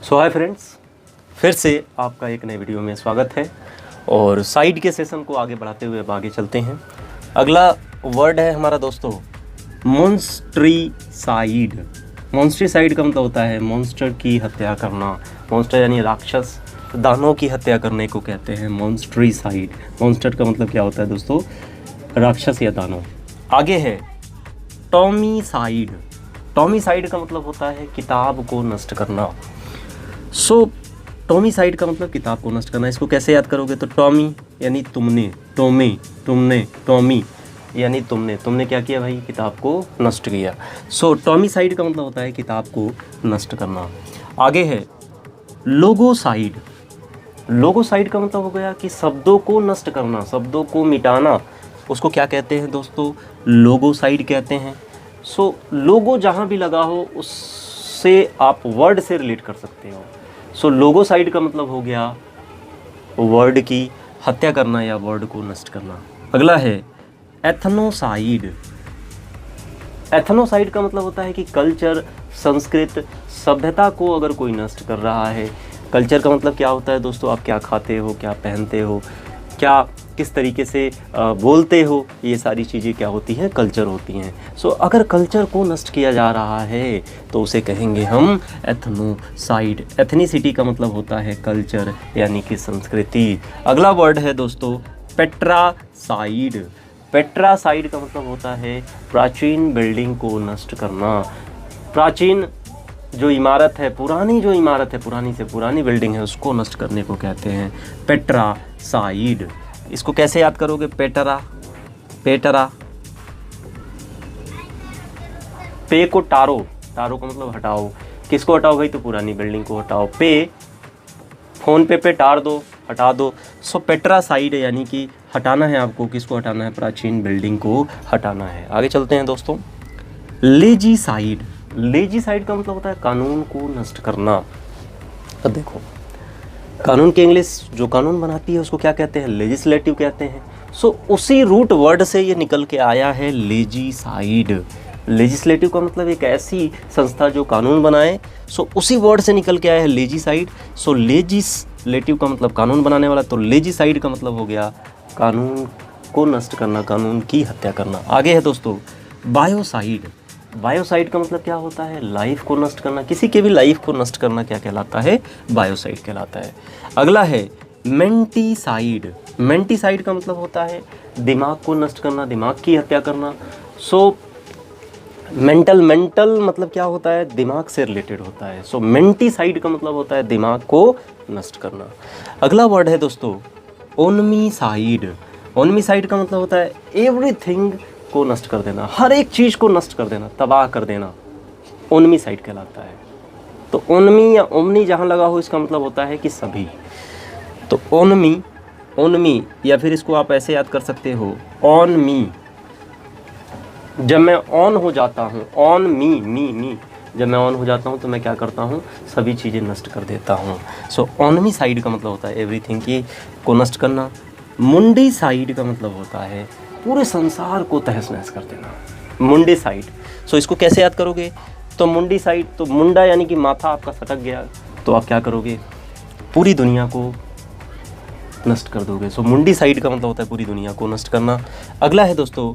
सो hi friends, फिर से आपका एक नए वीडियो में स्वागत है। और साइड के सेशन को आगे बढ़ाते हुए अब आगे चलते हैं। अगला वर्ड है हमारा दोस्तों मॉन्स्ट्रीसाइड। मॉन्स्ट्रीसाइड का मतलब होता है मॉन्स्टर की हत्या करना। मॉन्स्टर यानी राक्षस, दानवों की हत्या करने को कहते हैं मॉन्स्ट्रीसाइड। मॉन्स्टर का मतलब क्या होता है दोस्तों? राक्षस या दानव। आगे है टॉमीसाइड। टॉमीसाइड का मतलब होता है किताब को नष्ट करना। टॉमीसाइड का मतलब किताब को नष्ट करना। इसको कैसे याद करोगे? तो टॉमी यानी तुमने, टॉमी यानी तुमने क्या किया भाई? किताब को नष्ट किया। टॉमीसाइड का मतलब होता है किताब को नष्ट करना। आगे है लोगोसाइड। लोगोसाइड का मतलब हो गया कि शब्दों को नष्ट करना, शब्दों को मिटाना। उसको क्या कहते हैं दोस्तों? लोगोसाइड कहते हैं। लोगो जहाँ भी लगा हो उससे आप वर्ड से रिलेट कर सकते हो। लोगोसाइड का मतलब हो गया वर्ड की हत्या करना या वर्ड को नष्ट करना। अगला है एथनोसाइड। एथनोसाइड का मतलब होता है कि कल्चर, संस्कृत, सभ्यता को अगर कोई नष्ट कर रहा है। कल्चर का मतलब क्या होता है दोस्तों? आप क्या खाते हो, क्या पहनते हो, क्या किस तरीके से बोलते हो, ये सारी चीज़ें क्या होती हैं? कल्चर होती हैं। अगर कल्चर को नष्ट किया जा रहा है तो उसे कहेंगे हम एथनोसाइड। एथनिसिटी का मतलब होता है कल्चर यानी कि संस्कृति। अगला वर्ड है दोस्तों पेट्रासाइड। पेट्रासाइड का मतलब होता है प्राचीन बिल्डिंग को नष्ट करना। प्राचीन जो इमारत है, पुरानी जो इमारत है, पुरानी से पुरानी बिल्डिंग है, उसको नष्ट करने को कहते हैं पेट्रासाइड। इसको कैसे याद करोगे? पेटरा पे को टारो का मतलब हटाओ। किसको हटाओ भाई? तो पुरानी बिल्डिंग को हटाओ। पे फोन पे टार दो, हटा दो। पेट्रासाइड यानी कि हटाना है आपको। किसको हटाना है? प्राचीन बिल्डिंग को हटाना है। आगे चलते हैं दोस्तों लेजीसाइड। लेजीसाइड का मतलब होता है कानून को नष्ट करना। अब देखो, कानून की इंग्लिश जो कानून बनाती है उसको क्या कहते हैं? लेजिस्लेटिव कहते हैं। उसी रूट वर्ड से ये निकल के आया है लेजीसाइड। लेजिस्लेटिव का मतलब एक ऐसी संस्था जो कानून बनाए। उसी वर्ड से निकल के आया है लेजीसाइड। लेजिस्लेटिव का मतलब कानून बनाने वाला, तो लेजीसाइड का मतलब हो गया कानून को नष्ट करना, कानून की हत्या करना। आगे है दोस्तों बायोसाइड। बायोसाइड का मतलब क्या होता है? लाइफ को नष्ट करना। किसी के भी लाइफ को नष्ट करना क्या कहलाता है? बायोसाइड कहलाता है। अगला है मेंटीसाइड। मेंटीसाइड का मतलब होता है दिमाग को नष्ट करना, दिमाग की हत्या करना। मेंटल मतलब क्या होता है? दिमाग से रिलेटेड होता है। मेंटीसाइड का मतलब होता है दिमाग को नष्ट करना। अगला वर्ड है दोस्तों ओनमीसाइड। ओनमीसाइड का मतलब होता है एवरीथिंग को नष्ट कर देना, हर एक चीज़ को नष्ट कर देना, तबाह कर देना। ओनमीसाइड कहलाता है। तो ओनमी या ओमनी जहाँ लगा हो इसका मतलब होता है कि सभी। तो ओनमी या फिर इसको आप ऐसे याद कर सकते हो ऑन मी। जब मैं ऑन हो जाता हूँ, ऑन मी, जब मैं ऑन हो जाता हूँ तो मैं क्या करता हूँ? सभी चीज़ें नष्ट कर देता हूँ। ओनमीसाइड का मतलब होता है एवरीथिंग की को नष्ट करना। मुंडीसाइड का मतलब होता है पूरे संसार को तहस नहस कर देना। मुंडीसाइड। इसको कैसे याद करोगे? तो मुंडीसाइड, तो मुंडा यानी कि माथा आपका सटक गया, तो आप क्या करोगे? पूरी दुनिया को नष्ट कर दोगे। मुंडीसाइड का मतलब होता है पूरी दुनिया को नष्ट करना। अगला है दोस्तों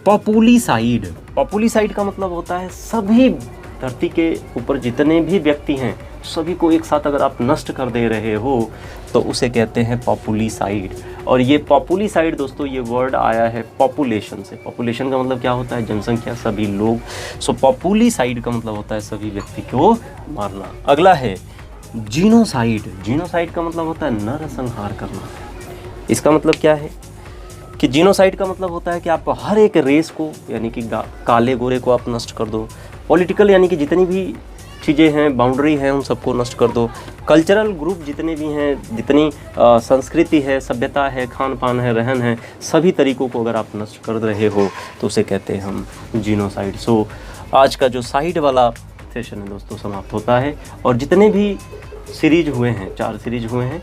पॉपुलीसाइड। पॉपुलीसाइड का मतलब होता है सभी धरती के ऊपर जितने भी व्यक्ति हैं सभी को एक साथ अगर आप नष्ट कर दे रहे हो तो उसे कहते हैं पॉपुलीसाइड। और ये पॉपुलीसाइड दोस्तों, ये वर्ड आया है पॉपुलेशन से। पॉपुलेशन का मतलब क्या होता है? जनसंख्या, सभी लोग। पॉपुलीसाइड का मतलब होता है सभी व्यक्ति को मारना। अगला है जीनोसाइड। जीनोसाइड का मतलब होता है नरसंहार करना। इसका मतलब क्या है कि जीनोसाइड का मतलब होता है कि आप हर एक रेस को यानी कि काले गोरे को आप नष्ट कर दो। पॉलिटिकल यानी कि जितनी भी चीज़ें हैं, बाउंड्री हैं, उन सबको नष्ट कर दो। कल्चरल ग्रुप जितने भी हैं, जितनी संस्कृति है, सभ्यता है, खान पान है, रहन है, सभी तरीक़ों को अगर आप नष्ट कर रहे हो तो उसे कहते हैं हम जीनोसाइड। आज का जो साइड वाला सेशन है दोस्तों समाप्त होता है। और जितने भी सीरीज हुए हैं, 4 सीरीज हुए हैं,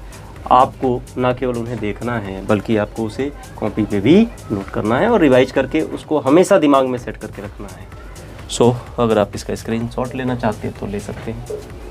आपको ना केवल उन्हें देखना है बल्कि आपको उसे कॉपी पे भी नोट करना है और रिवाइज करके उसको हमेशा दिमाग में सेट करके रखना है। अगर आप इसका स्क्रीनशॉट लेना चाहते हैं तो ले सकते हैं।